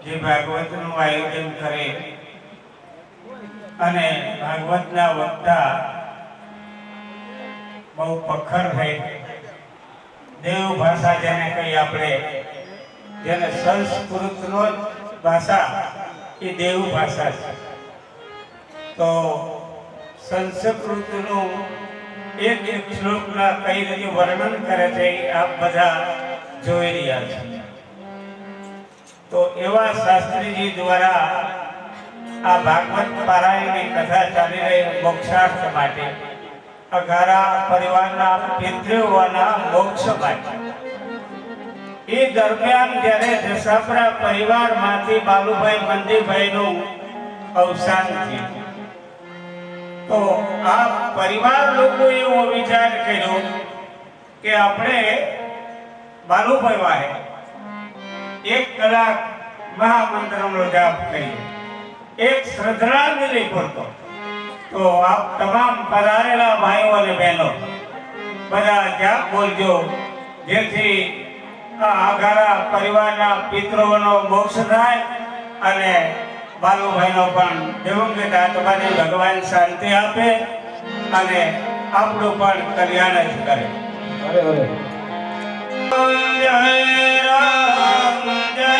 જે ભાગવતનું આયોજન કરે અને ભાગવતના વક્તા બહુ પખર થઈ દેવ ભાષા જેને કહીએ આપણે, જેને સંસ્કૃતનો ભાષા એ દેવ ભાષા છે. તો સંસ્કૃતનું એક એક શ્લોકના કઈ રીતે વર્ણન કરે છે આપ બધા જોઈ રહ્યા છો. તો એવા શાસ્ત્રીજી દ્વારા આ ભાગવત પારાયણની કથા ચાલી રહી મોક્ષાર્થ માટે, અઘારા પરિવારના પિતૃઓના મોક્ષ માટે. એ દરમિયાન જ્યારે જસાપરા પરિવારમાંથી બાલુભાઈ મંદીભાઈનું અવસાન થયું, તો આ પરિવાર લોકોએ એવો વિચાર કર્યો કે આપણે બાલુભાઈ વાહે 1 કલાક મહામંત્રનો જાપ કરીએ, એક શ્રદ્ધાંજલિ પૂરતો. તો આપ તમામ પધારેલા ભાઈઓ અને બહેનો બધા જાપ બોલજો, જેથી આ આઘારા પરિવારના પિતૃઓનો મોક્ષ થાય અને બાલુભાઈનો પણ દિવંગત આત્માને ભગવાન શાંતિ આપે અને આપણું પણ કલ્યાણ જ કરે. જય રામ જય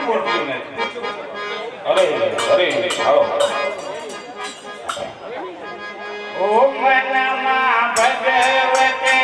કેમ બોલતું નથી? અરે અરે હાલો ઓમ નમઃ ભગવતે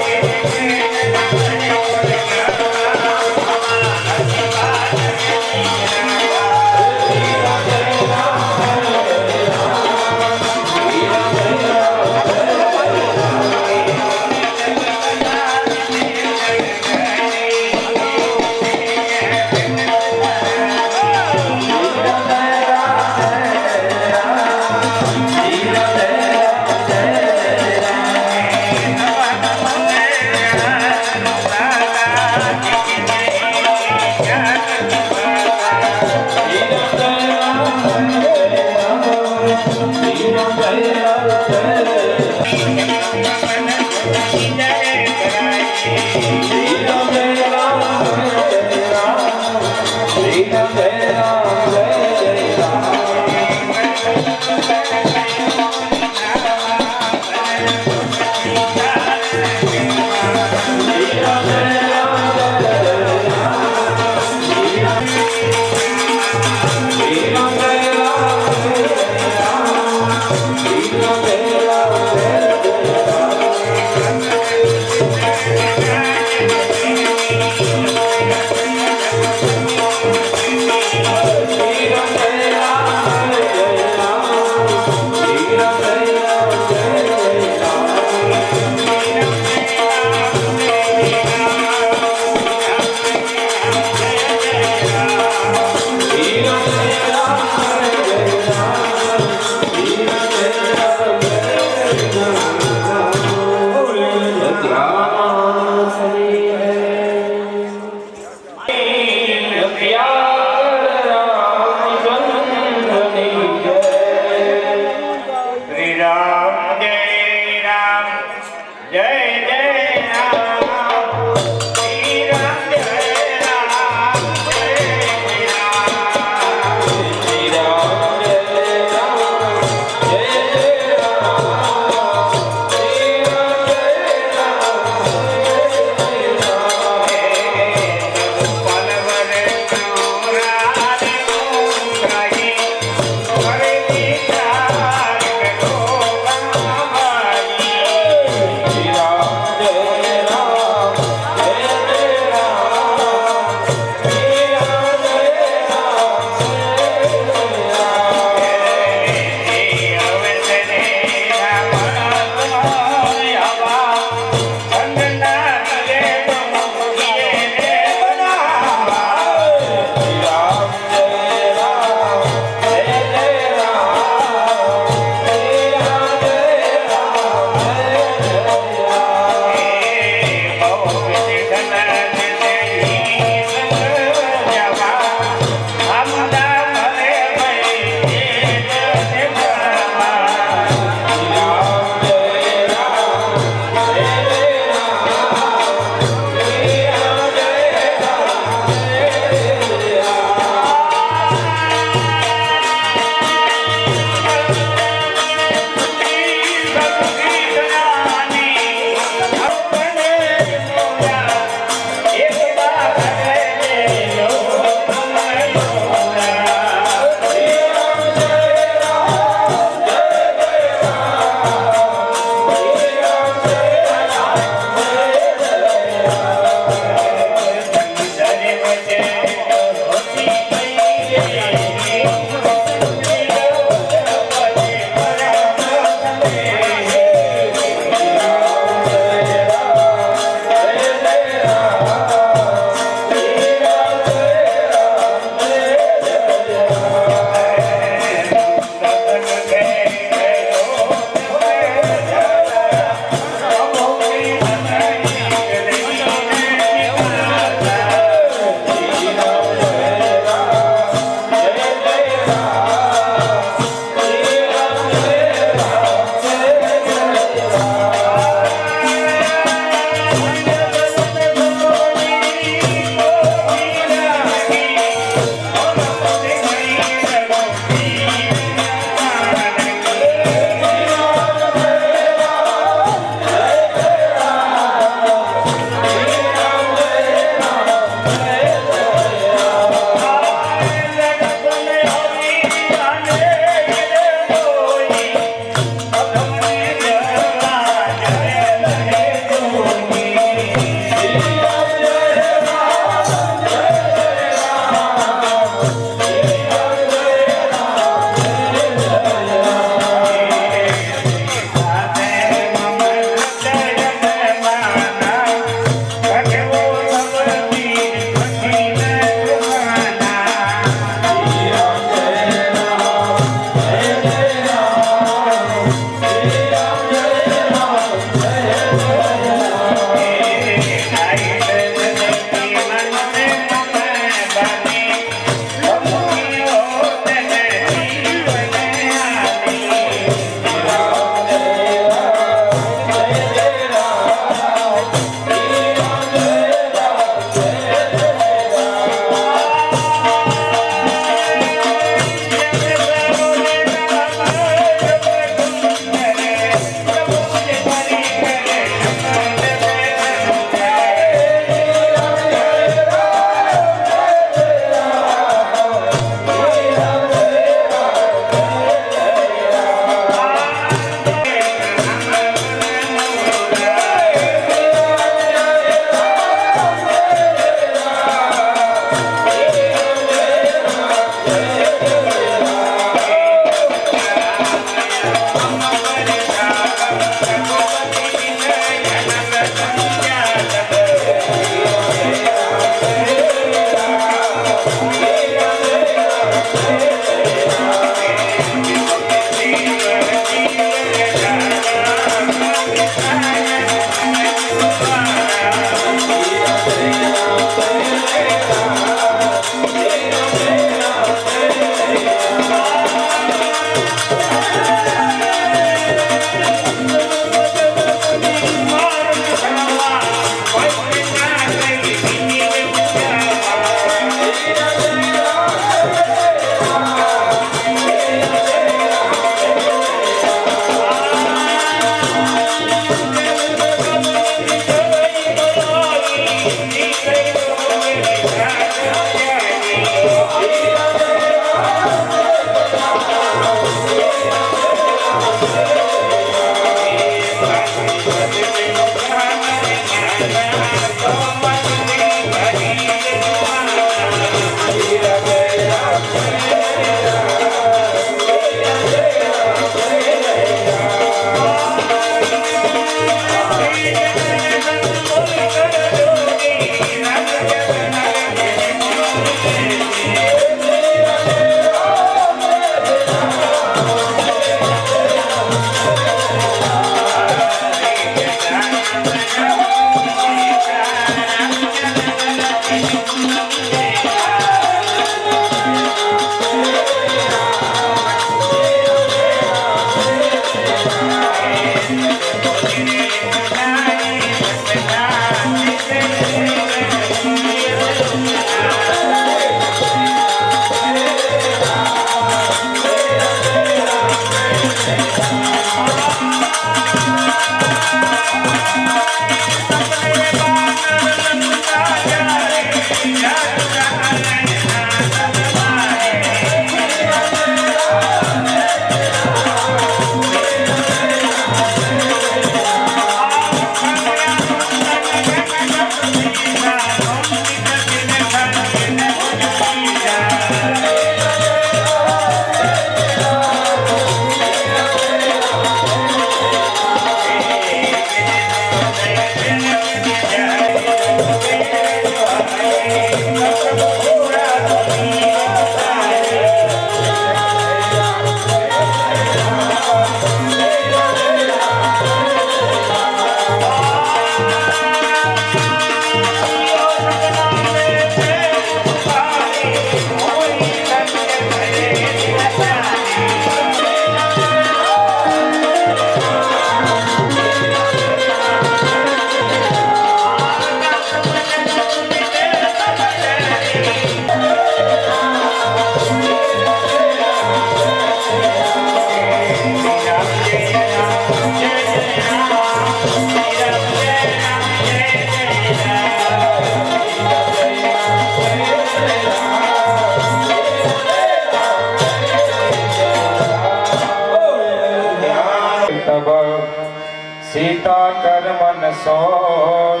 सीता कर मन सोच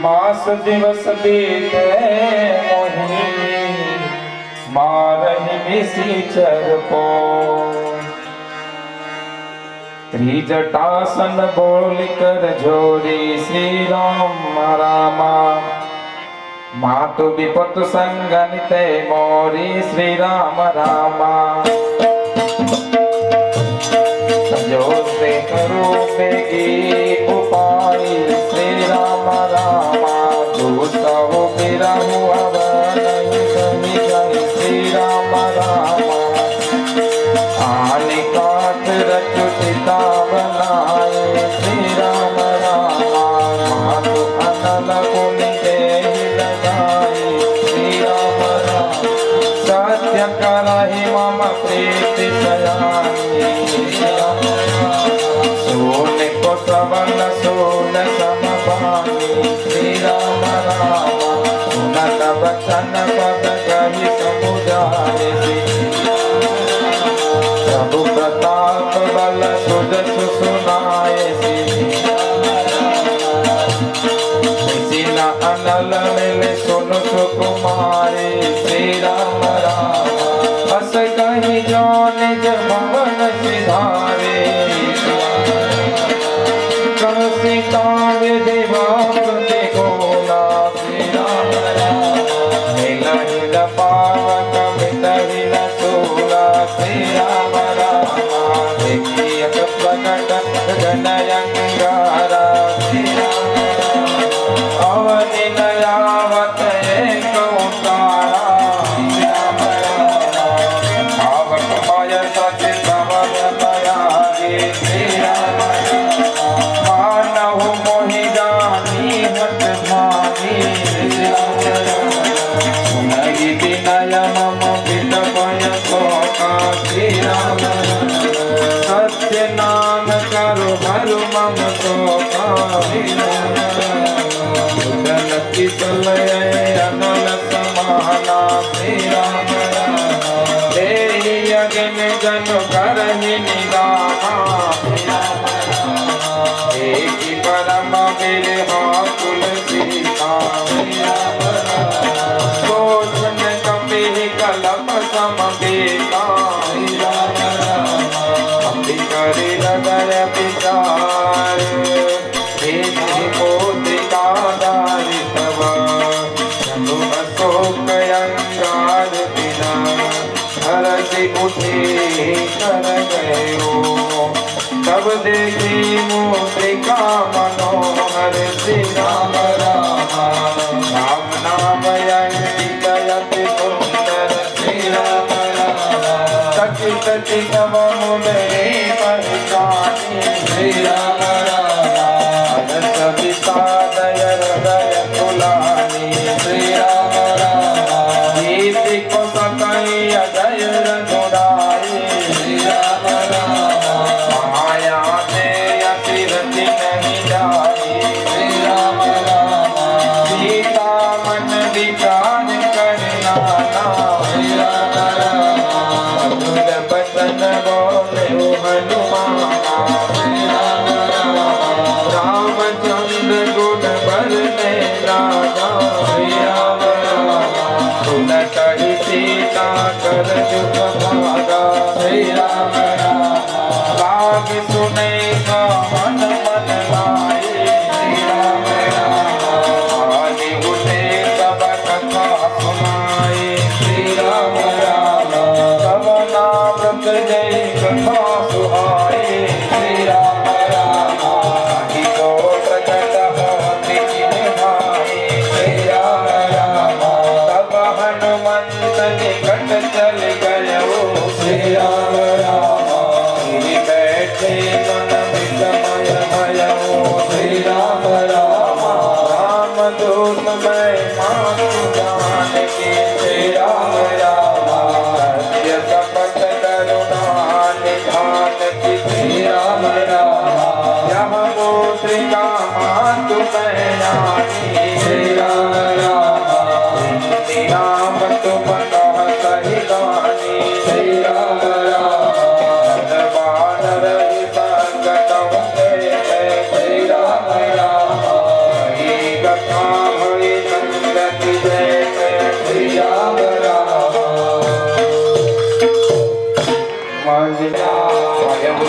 मास दिवस बीते मोही मारहि निशिचर को त्रिजटासन बोल कर जोड़ी श्री राम रामा मातु विपत संगनिते मोरी श्री राम रामा जोते करो बेगी उपाय श्री राम रामा दूसरो मेरा हुआ नहीं कभी जय श्री राम रामा आने काट रचुता बनाए श्री राम रामा मातु अनल पुनि देहि लगाए श्री राम रामा सत्य करहि मम प्रीति सयानी सोन को सवन सोन समपानी श्री राम रामा सुनत वचन पद कहि समुझाए प्रभु प्रताप बल सुजस सुनाए सिन अनल मिल सुन सुकुमारे श्री राम रामा बस कहीं जो निज भवन सिधारे सीता विधिवापति गोला श्री राम रामा हिल पावक मिटहि न सोला श्री राम रामा देखिय प्रकट गणयंगारा श्री राम रामा अवनि नयावत एक ओंकारा श्री राम रामा भावक मय सचि समन मयागे श्री राम मानहु मोहि जानी हट भागी सुनहि विनय मम विटपय शोका श्री राम सत्य नाम करु हरु मम शोका उदल किसलय अनल समाना श्री राम देहि अग्नि जनु करहि निदाना श्री राम एक परम विरहा तुलसीता सोचन कपि कलप सम बेता अति करि हृदय विचार मोदिका दारि तव जनु अशोक अंगार बिना हरषि उठे कर गयो तब देखी मुद्रिका मनोहर श्री राम रामा राम नाम यति सुंदर श्री राम रामा सचित चितव मुदरे पहचानी श्री राम रामा सविता दय हृदय तुलानी श्री राम रामा गीति को सकई अजय रघुराई श्री राम रामा न कही सीता कर दुख भागा श्री राम राम लाग सुने का मन मन लाए श्री राम राम आदि उठे सब कथा सुनाए श्री राम राम तब नाम जय कथा सुहाए श्री राम राम ही तो प्रकट होते निभाए श्री राम राम तब हनुमंत निकट चल गयो श्री राम राम गिरि बैठे मन विषमय भयो श्री राम राम राम दूत मैं मानु जान के श्री राम राम सत्य कपट करुणा निधान की श्री राम राम यह मोत्रिका मातु मैं जानी श्री राम राम राम तुम कह सही गानी श्री राम राम बानर संकट होते श्री राम राम ही कथा भई संगति जय श्री राम राम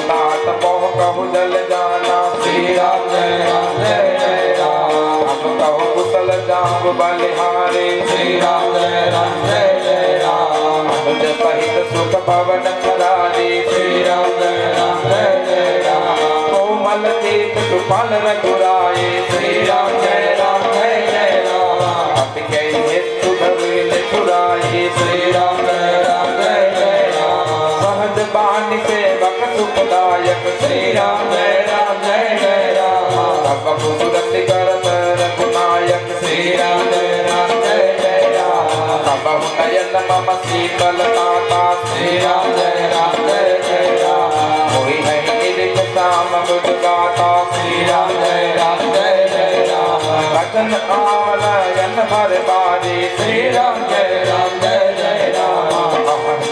तात मोह कहु जल जाना श्री राम जय राम अब कहु कुशल जाम बलिहारे श्री राम जय राम तुझ सहित सुख भवन करारी श्री राम जय राम कोमल तीत सुफल रघुराए श्री राम जय राम अति कई हेतु भविल छुराए श्री राम जय राम सहज बानी सेवक सुखदायक श्री राम जय राम तब सुरत करत रघुनायक श्री राम जय राम तब नयन मम शीतल ताता श्री राम जय राम कोई है निरिख श्याम बुध गाता श्री राम जय राम भजन आलयन भर बारी श्री राम जय राम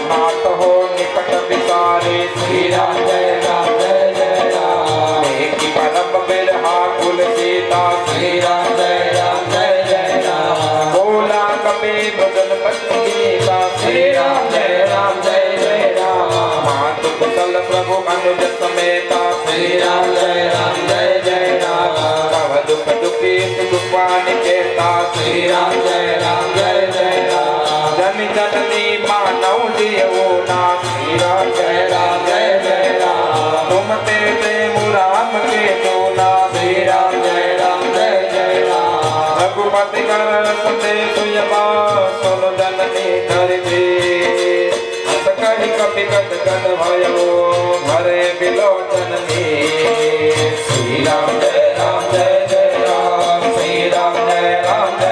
नाथ हो निकट विसारे श्री राम जय राम एक परम बिरहा कुल सीता श्री राम जय राम बोला कपि बदन पति गीता श्री राम जय राम मातु कुशल प्रभु अनुज समेता श्री राम जय राम कव दुख दुखी सुख पानि केता श्री राम जय राम जन जननी मानव जियो ना श्री राम जय राम तुम ते प्रेम राम के दोना श्री राम जय राम रघुपति कर संदेश यमा सुन जननी धरती हस कहि कपि कत कन भयो भरे बिलोचन श्री राम जय राम श्री राम जय राम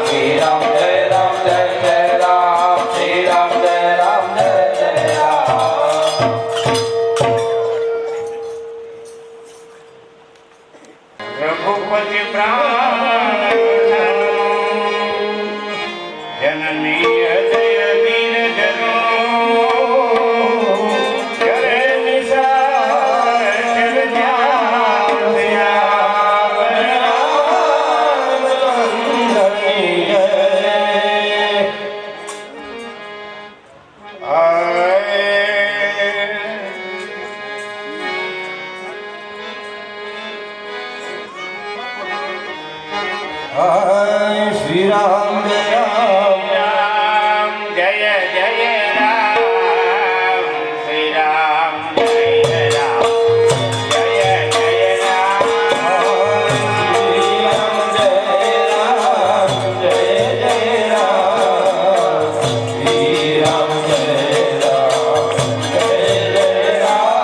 श्री राम जय राम श्री राम जय राम रघुपति प्राण जननी जय वीर जनो करे निसार चल ध्यान श्री राम राम जय जय राम श्री राम जय राम जय जय राम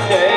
જય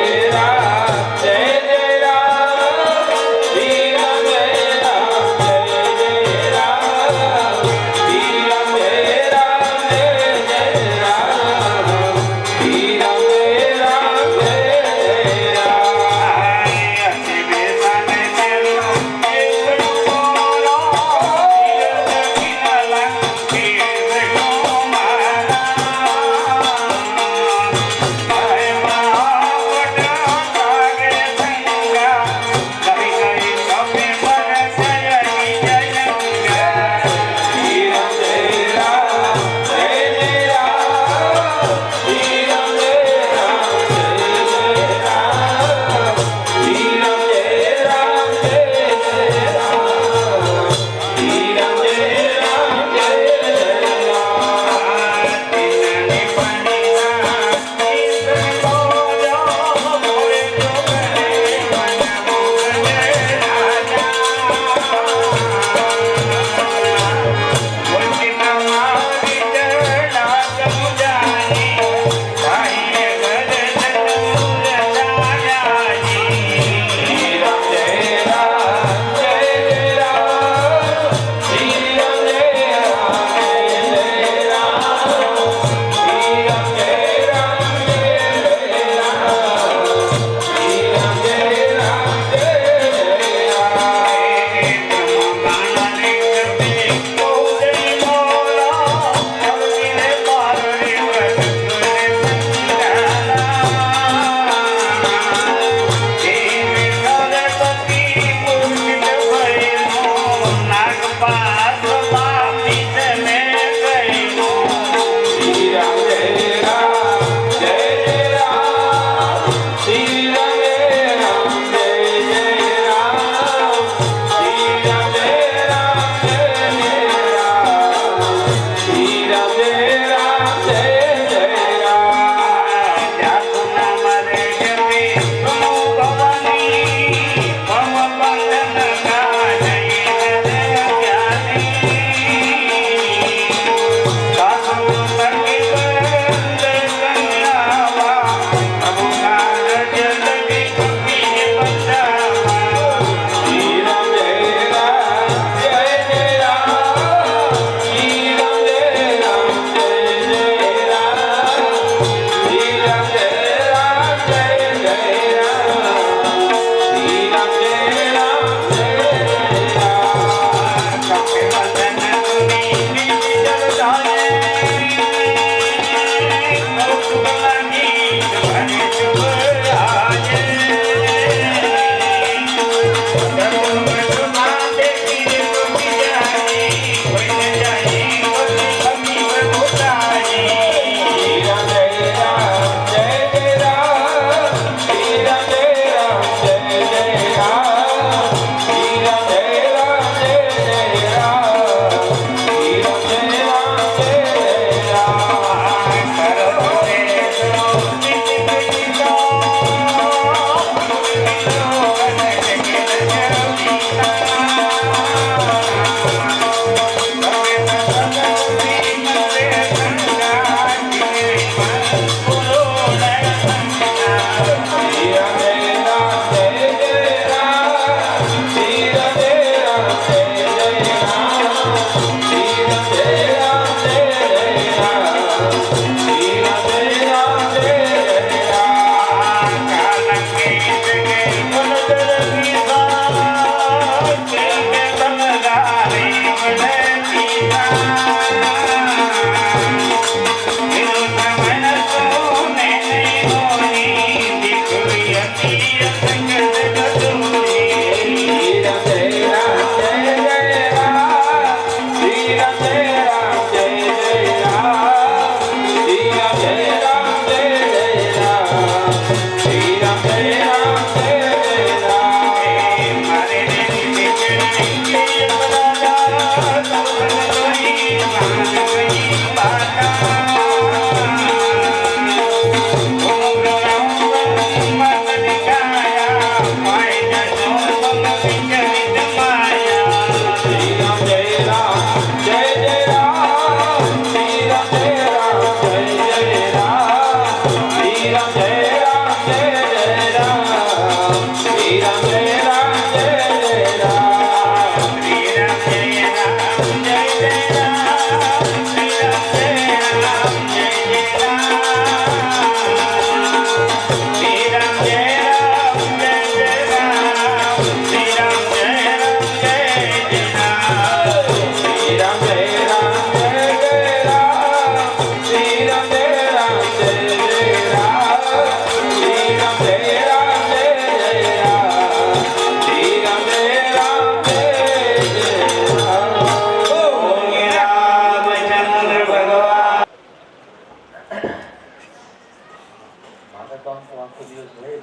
તો આખો દિવસ રહે જ.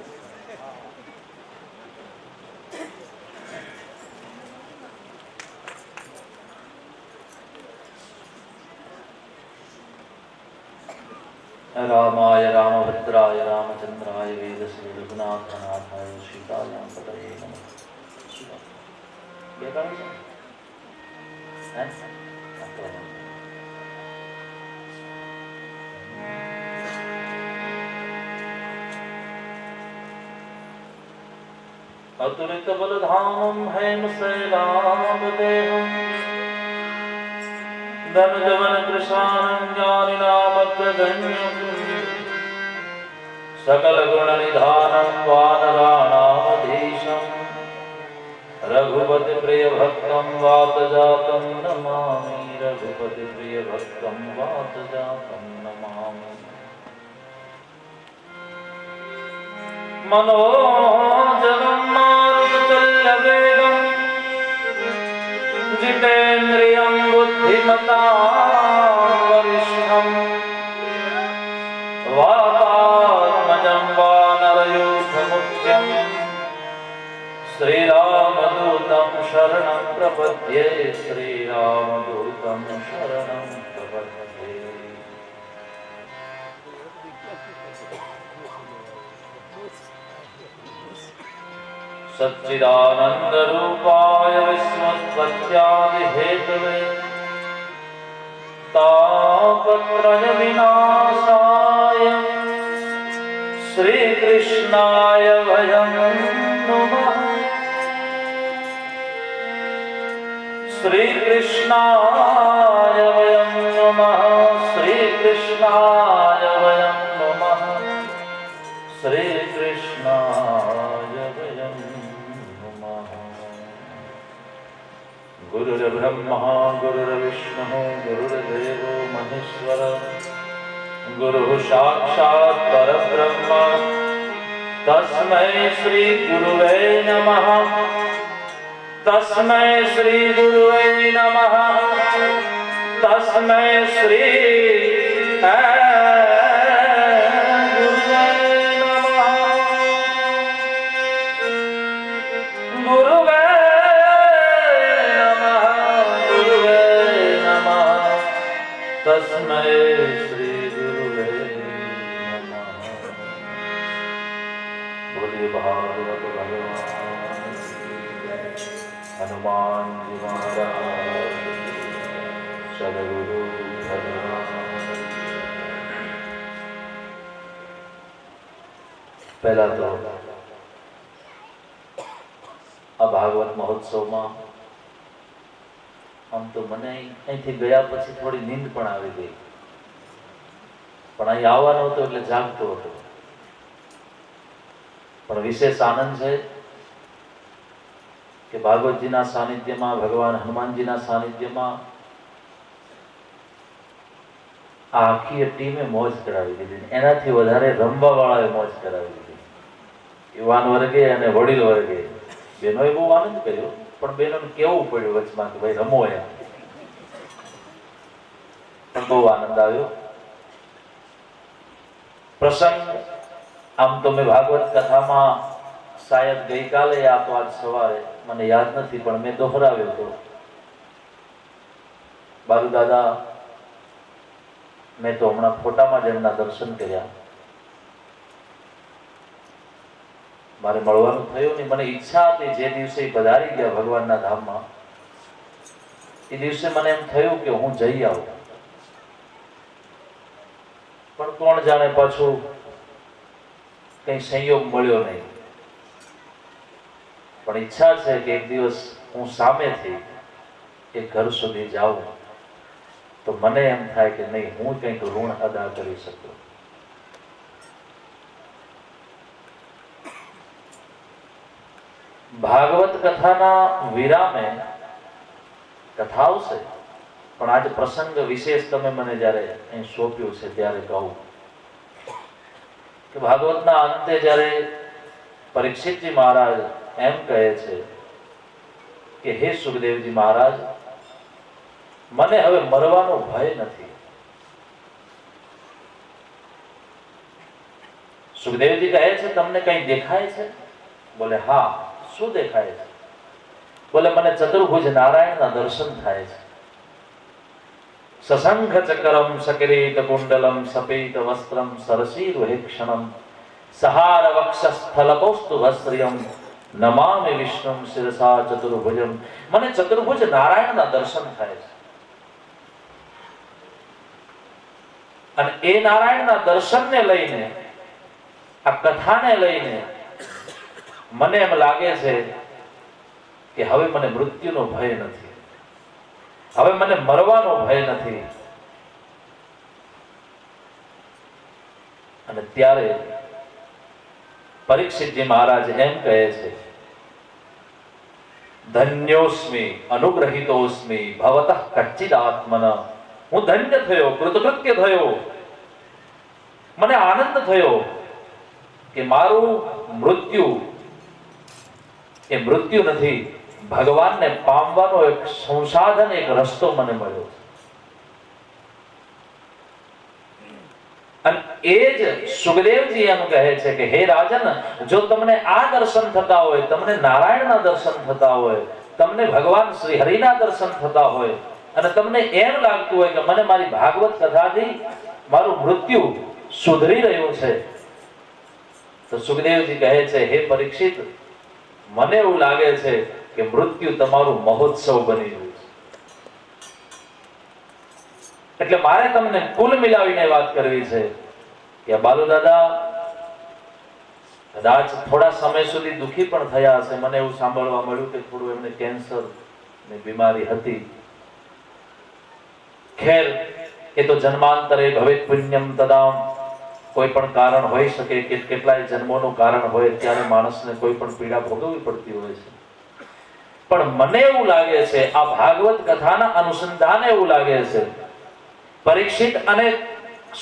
रामाय रामभद्राय रामचंद्राय वेदसे रघुनाथनाथाय सीतायां पतये नमः. બે કાઢો છો? હે? આ તો નહીં. अतुलित बलधामं हेमशैलामदेहं धनुजवन कृशानं ज्ञानिनामग्रगण्यं सकलगुणनिधानं वानराणामधीशं रघुपतिप्रियभक्तं वातजातं नमामि. रघुपतिप्रियभक्तं वातजातं नमामि. मनोजवं मारुततुल्यवेगं जितेन्द्रियं बुद्धिमतां वरिष्ठं वातात्मजं वानरयूथमुख्यं श्रीरामदूतं शरणं प्रपद्ये. श्रीरामदूतं शरणं प्रपद्ये. सच्चिदानन्दरूपाय विश्वोत्पत्त्यादिहेतवे तापत्रयविनाशाय श्रीकृष्णाय वयं नमः. श्रीकृष्णाय वयं नमः. श्रीकृष्णाय वयं नमः. श्रीकृष्णाय वयं नमः. गुरुर्ब्रह्मा गुरुर्विष्णुः गुरुर्देवो महेश्वर गुरुः साक्षात् परब्रह्म तस्मै श्री गुरुवे नमः. तस्मै श्री गुरुवे नमः. तस्मै श्री तस्मै श्री गुरुवे नमः. बोलिए भागवत भगवान हनुमान जी महाराज सदगुरु भगवान. पहला तो આ ભાગવત મહોત્સવમાં આમ તો મને અહીંથી ગયા પછી થોડી નીંદ પણ આવી ગઈ, પણ અહીં આવવાનો હતો એટલે જાગતો હતો. પણ વિશેષ આનંદ છે કે ભાગવતજીના સાનિધ્યમાં, ભગવાન હનુમાનજીના સાનિધ્યમાં આ આખી ટીમે મોજ કરાવી દીધી. એનાથી વધારે રમવા વાળાએ મોજ કરાવી દીધી. યુવાન વર્ગે અને વડીલ વર્ગે બેનોએ બહુ આનંદ કર્યો, પણ બેનોને કેવું પડ્યું વચમાં કે ભાઈ રમો એમ. પણ બહુ આનંદ આવ્યો. પ્રસંગ આમ તો મેં ભાગવત કથામાં શાયદ ગઈકાલે યા તો આજ સવારે, મને યાદ નથી, પણ મેં દોહરાવ્યો હતો. બાલુ દાદા, મેં તો હમણાં ફોટામાં જ એમના દર્શન કર્યા. મારે મળવાનું થયું નહીં. મને ઈચ્છા હતી જે દિવસે પધારી ગયા ભગવાનના ધામમાં, એ દિવસે મને એમ થયું કે હું જઈ આવું, પણ કોણ જાણે પાછું કઈ સંયોગ મળ્યો નહીં. પણ ઈચ્છા છે કે એક દિવસ હું સામેથી એ ઘર સુધી જાઉં તો મને એમ થાય કે નહીં, હું કંઈક ઋણ અદા કરી શકું. ભાગવત કથાના વિરામે કથા આવશે, પણ આજ પ્રસંગ વિશેષ તમે મને જ્યારે અહીં સોંપ્યું છે ત્યારે કહું કે ભાગવતના અંતે જ્યારે પરીક્ષિતજી મહારાજ એમ કહે છે કે હે સુખદેવજી મહારાજ, મને હવે મરવાનો ભય નથી. સુખદેવજી કહે છે તમને કંઈ દેખાય છે? બોલે હા. શું દેખાય છે? બોલે મને ચતુર્ભુજ નારાયણના દર્શન થાય છે. સશંખ ચક્રમ સકિરીટ કુંડલમ સપીત વસ્ત્રમ સરસીરુહેક્ષણમ સહાર વક્ષસ્થલકૌસ્તુભશ્રિયમ નમામિ વિષ્ણુમ શિરસા ચતુર્ભુજમ. મને ચતુર્ભુજ નારાયણના દર્શન થાય છે. અને એ નારાયણના દર્શનને લઈને, આ કથાને લઈને મને એમ લાગે છે કે હવે મને મૃત્યુનો ભય નથી, હવે મને મરવાનો ભય નથી. અને ત્યારે પરીક્ષિતજી મહારાજ એમ કહે છે, ધન્યોસ્મિ અનુગ્રહિતોસ્મિ ભવતઃ કચ્ચિદાત્મન. હું ધન્ય થયો, કૃતકૃત્ય થયો, મને આનંદ થયો કે મારું મૃત્યુ એ મૃત્યુ નથી, ભગવાનને પામવાનો એક સંસાધન, એક રસ્તો મને મળ્યો છે. અને એ જ સુખદેવજી એમ કહે છે કે હે રાજન, જો તમને આ દર્શન થતા હોય, તમને નારાયણના દર્શન થતા હોય, તમને ભગવાન શ્રી હરિના દર્શન થતા હોય, અને તમને એમ લાગતું હોય કે મને મારી ભાગવત કથાથી મારું મૃત્યુ સુધરી રહ્યું છે, તો સુખદેવજી કહે છે હે પરીક્ષિત, મને એવું લાગે છે કે મૃત્યુ તમારું મહોત્સવ બની રહ્યું છે. એટલે મારે તમને કુલ મિલાવીને વાત કરવી છે કે બાલુ દાદા કદાચ થોડા સમય સુધી દુઃખી પણ થયા હશે. મને એવું સાંભળવા મળ્યું કે થોડું એમને કેન્સર ની બીમારી હતી. ખેર, એ તો જન્માંતરે ભવેત પુણ્યમ તદામ, કોઈ પણ કારણ હોઈ શકે કે કેટલાય જન્મોનું કારણ હોય ત્યારે માણસને કોઈ પણ પીડા ભોગવવી પડતી હોય છે. પણ મને એવું લાગે છે, આ ભાગવત કથાના અનુસંધાને એવું લાગે છે, પરીક્ષિત અને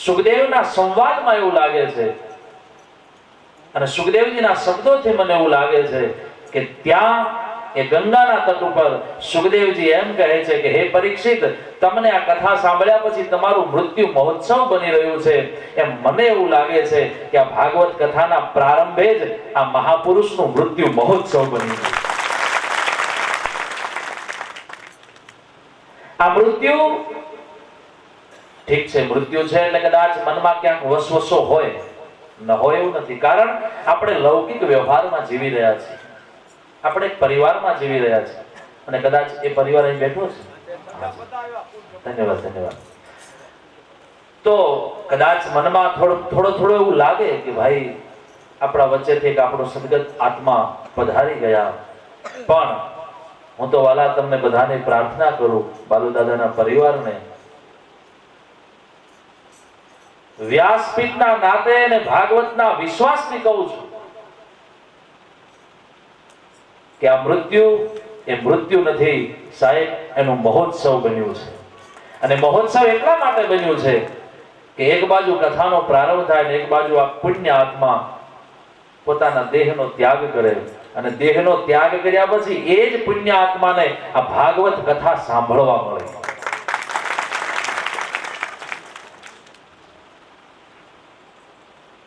સુખદેવના સંવાદમાં એવું લાગે છે, અને સુખદેવજીના શબ્દોથી મને એવું લાગે છે કે ત્યાં એ ગંગાના તટ ઉપર સુખદેવજી એમ કહે છે કે હે પરીક્ષિત, તમને આ કથા સાંભળ્યા પછી તમારું મૃત્યુ મહોત્સવ બની રહ્યું છે. એમ મને એવું લાગે છે કે આ ભાગવત કથાના પ્રારંભે જ આ મહાપુરુષનું મૃત્યુ મહોત્સવ બની ગયું. આ મૃત્યુ ઠીક છે, મૃત્યુ છે એટલે કદાચ મનમાં ક્યાંક વસવસો હોય, ન હોય એવું નથી. કારણ આપણે લૌકિક વ્યવહારમાં જીવી રહ્યા છીએ, આપણે એક પરિવારમાં જીવી રહ્યા છીએ, અને કદાચ એ પરિવાર અહીં બેઠો છે. ધન્યવાદ, ધન્યવાદ. તો કદાચ મનમાં થોડો એવું લાગે કે ભાઈ આપણા વચ્ચેથી એક આપણો સદગત આત્મા પધારી ગયા. પણ હું તો વાલા તમને બધાને પ્રાર્થના કરું, બાલુ દાદાના પરિવારને, વ્યાસપીઠના નાતે અને ભાગવતના વિશ્વાસથી કહું છું કે આ મૃત્યુ એ મૃત્યુ નથી સાહેબ, એનું મહોત્સવ બન્યું છે. અને મહોત્સવ એટલા માટે બન્યું છે કે એક બાજુ કથાનો પ્રારંભ થાય, એક બાજુ આ પુણ્ય આત્મા પોતાના દેહનો ત્યાગ કરે, અને દેહનો ત્યાગ કર્યા પછી એ જ પુણ્ય આત્માને આ ભાગવત કથા સાંભળવા મળે.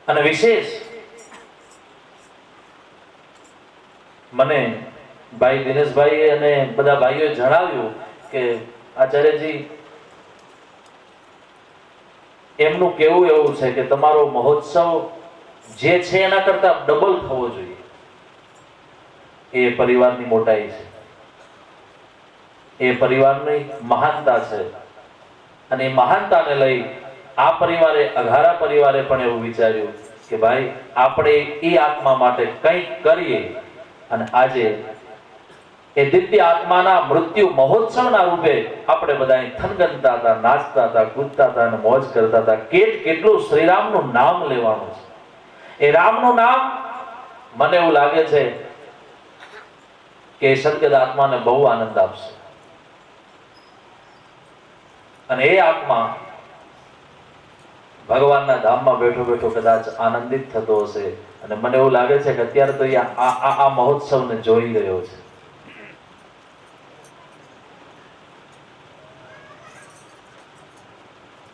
અને વિશેષ મને ભાઈ દિનેશભાઈ અને બધા ભાઈઓએ જણાવ્યું કે આચાર્યજી, એમનું કેવું એવું છે કે તમારો મહોત્સવ જે છે એના કરતા ડબલ થવો જોઈએ. એ પરિવારની મોટાઈ છે, એ પરિવારની મહાનતા છે. અને એ મહાનતાને લઈ આ પરિવારે, અઘારા પરિવારે પણ એવું વિચાર્યું કે ભાઈ આપણે એ આત્મા માટે કંઈક કરીએ. અને આજે એ દિવ્ય આત્માના મૃત્યુ મહોત્સવના રૂપે આપણે બધા થનગનતા હતા, નાચતા હતા, કૂદતા હતા અને મોજ કરતા હતા. કેટલું શ્રીરામનું નામ લેવાનું છે. એ રામનું નામ મને એવું લાગે છે કે સદગત આત્માને બહુ આનંદ આપશે. અને એ આત્મા ભગવાનના ધામમાં બેઠો બેઠો કદાચ આનંદિત થતો હશે. અને મને એવું લાગે છે કે અત્યારે તો આ મહોત્સવને જોઈ રહ્યો છે.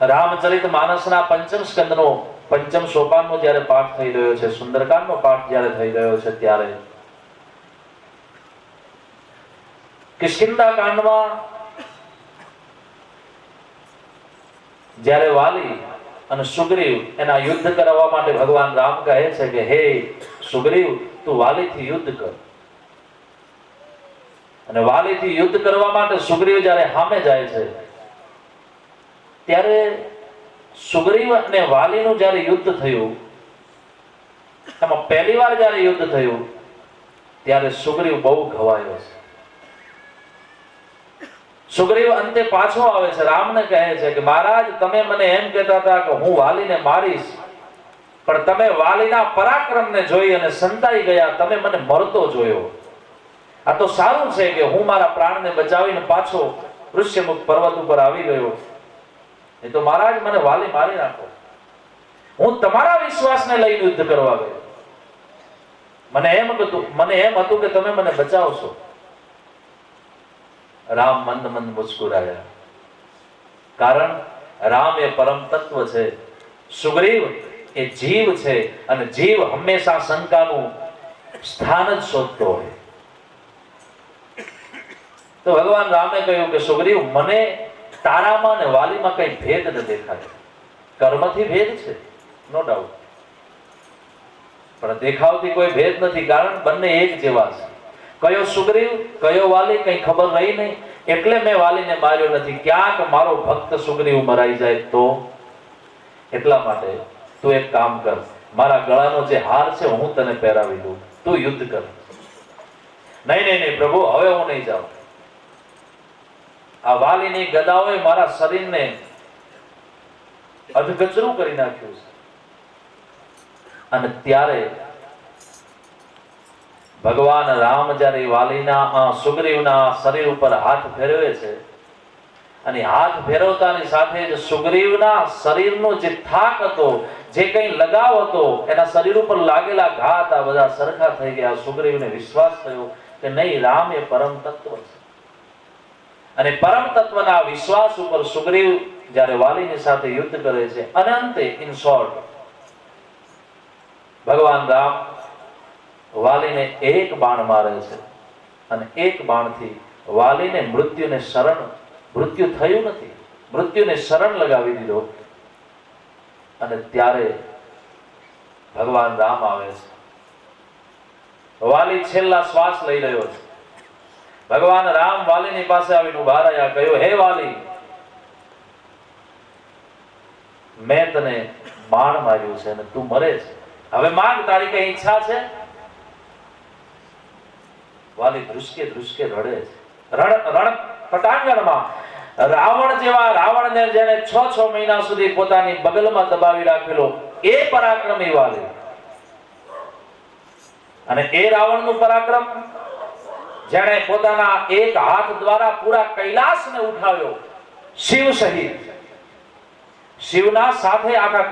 રામચરિત માનસના પંચમ સ્કંદનો પંચમ સોપાનનો જ્યારે પાઠ થઈ રહ્યો છે, સુંદરકાંડનો પાઠ જ્યારે થઈ રહ્યો છે, ત્યારે કિષ્કિંધા કાંડમાં જ્યારે વાલી અને સુગ્રીવ એના યુદ્ધ કરાવવા માટે ભગવાન રામ કહે છે કે હે સુગ્રીવ, તું વાલીથી યુદ્ધ કર. અને વાલીથી યુદ્ધ કરવા માટે સુગ્રીવ જ્યારે સામે જાય છે, ત્યારે સુગ્રીવ અને વાલીનું જ્યારે યુદ્ધ થયું, એમાં પહેલી વાર જ્યારે યુદ્ધ થયું ત્યારે સુગ્રીવ બહુ ઘવાયો છે. સુગ્રીવ અંતે પાછો આવે છે, રામને કહે છે કે મહારાજ, તમે મને એમ કહેતા હતા કે હું વાલીને મારીશ, પણ તમે વાલીના પરાક્રમને જોઈ અને સંતાઈ ગયા, તમે મને મરતો જોયો. આ તો સારું છે કે હું મારા પ્રાણને બચાવીને પાછો ઋષ્યમુખ પર્વત ઉપર આવી ગયો. એ તો મહારાજ, મને વાલી મારી નાખો. હું તમારા વિશ્વાસને લઈને યુદ્ધ કરવા ગયો. મને એમ હતું કે તમે મને બચાવશો. રામ મંદ મંદ મુસ્કુરાયા, કારણ રામ એ પરમ તત્વ છે, સુગ્રીવ એ જીવ છે, અને જીવ હંમેશા શંકાનું સ્થાન જ શોધતો હોય. તો ભગવાન રામે કહ્યું કે સુગ્રીવ, મને તારામાં અને વાલીમાં કઈ ભેદ ન દેખાય. કર્મથી ભેદ છે, નો ડાઉટ, પણ દેખાવથી કોઈ ભેદ નથી, કારણ બંને એક જેવા છે. કયો સુગ્રીવ કયો વાલી કઈ ખબર રહી નહીં, એટલે મેં વાલીને માર્યો નથી. ક્યાંક મારો ભક્ત સુગ્રીવ મરાઈ જાય તો, એટલા માટે તું એક કામ કર, મારા ગળાનો જે હાર છે હું તને પહેરાવી દઉં, તું યુદ્ધ કર. નહીં પ્રભુ, હવે હું નહીં જાઉં. આ વાલીની ગદાઓએ મારા શરીરને અધકચરું કરી નાખ્યું છે. અને ત્યારે ભગવાન રામ જ્યારે વાલીના સુગ્રીવના શરીર ઉપર હાથ ફેરવે છે, અને હાથ ફેરવતાની સાથે જ સુગ્રીવના શરીરનો જે થાક હતો, જે કંઈ લગાવ હતો, એના શરીર ઉપર લાગેલા ઘા હતા, બધા સરખા થઈ ગયા. સુગ્રીવને વિશ્વાસ થયો કે નહીં, રામ એ પરમ તત્વ છે. અને પરમ તત્વના વિશ્વાસ ઉપર સુગ્રીવ જ્યારે વાલીની સાથે યુદ્ધ કરે છે, અને અંતે ઇન શોર્ટ ભગવાન રામ વાલીને એક બાણ મારે છે, અને એક બાણથી વાલીને મૃત્યુ થયું નથી, મૃત્યુને શરણ લગાવી દીધો. અને ત્યારે ભગવાન રામ આવે છે. વાલી છેલ્લા શ્વાસ લઈ રહ્યો છે. ભગવાન રામ વાલીની પાસે આવીને ઉભા રહ્યા, કહ્યું, હે વાલી, મેં તને બાણ માર્યું છે અને તું મરે છે, હવે માંગ, તારી કઈ ઈચ્છા છે? વાલી ધ્રુસકે ધ્રુસકે રડે છે. રણ પટાંગણમાં રાવણને જેને 6 મહિના સુધી પોતાની બગલમાં દબાવી રાખેલો એ પરાક્રમી વાલી, અને એ રાવણનું પરાક્રમ જેણે પોતાના એક હાથ દ્વારા પૂરા કૈલાસને ઉઠાવ્યો, શિવ સહિત, શિવના સાથે આખા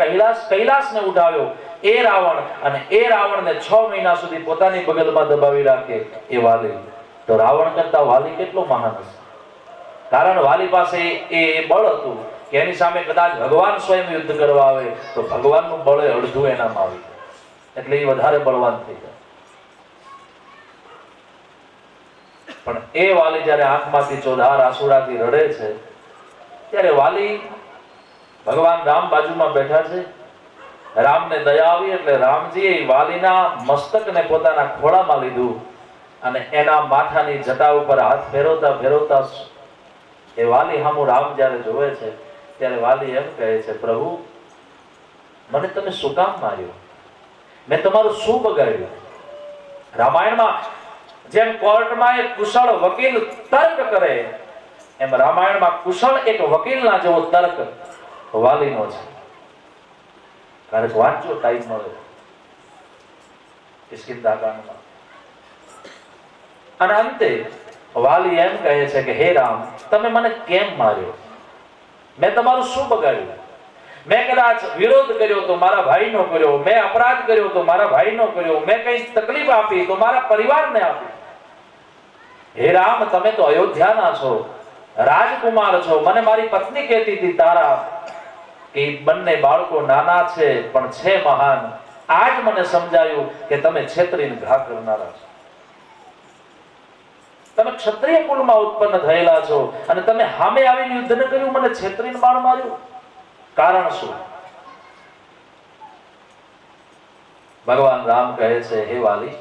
કૈલાસને ઉઠાવ્યો એ રાવણ, અને એ રાવણને 6 મહિના સુધી પોતાની બગલમાં દબાવી રાખે એ વાલી. તો રાવણ કરતા વાલી કેટલો મહાન હશે? કારણ વાલી પાસે એ બળ હતું કે એની સામે કદાચ ભગવાન સ્વયં યુદ્ધ કરવા આવે તો ભગવાનનું બળ અડધું એનામાં આવી જાય, એટલે એ વધારે બળવાન થઈ જાય. પણ એ વાલી જ્યારે આંખમાંથી ચોધાર આંસુડાથી રડે છે, ત્યારે વાલી, ભગવાન રામ બાજુમાં બેઠા છે, રામને દયા આવી એટલે રામજીએ વાલીના મસ્તકને પોતાના ખોળામાં લીધું, અને એના માથાની જટા ઉપર હાથ ફેરવતા ફેરવતા એ વાલી સામું રામ જ્યારે જોવે છે, ત્યારે વાલી એમ કહે છે, પ્રભુ, મને તમે શું કામ માર્યો? મેં તમારું શું બગાડ્યું? રામાયણમાં જેમ કોર્ટમાં એક કુશળ વકીલ તર્ક કરે, એમ રામાયણમાં કુશળ એક વકીલના જેવો તર્ક વાલીનો છે. કારણ વાંચો, ટાઈમ મળે કિષ્કિંધા કાંડમાં. અને અંતે વાલી એમ કહે છે કે હે રામ, તમે મને કેમ માર્યો? મેં તમારું શું બગાડ્યું? મેં કદાચ વિરોધ કર્યો તો મારા ભાઈનો કર્યો, મેં અપરાધ કર્યો તો મારા ભાઈનો કર્યો, મેં કઈ તકલીફ આપી તો મારા પરિવારને આપી. હે રામ, તમે તો અયોધ્યાના છો, રાજકુમાર છો. મને મારી પત્ની કહેતી હતી તારા, કે ઈ બંને બાળકો નાના છે પણ છે મહાન. આજ મને સમજાયું કે તમે છેતરીને ઘા કરનારા છો. તમે ક્ષત્રિય કુળમાં ઉત્પન્ન થયેલા છો અને તમે સામે આવીને યુદ્ધ ન કર્યું, મને છેતરીને બાણ માર્યું. કારણ શું? ભગવાન રામ કહે છે, હે વાલી,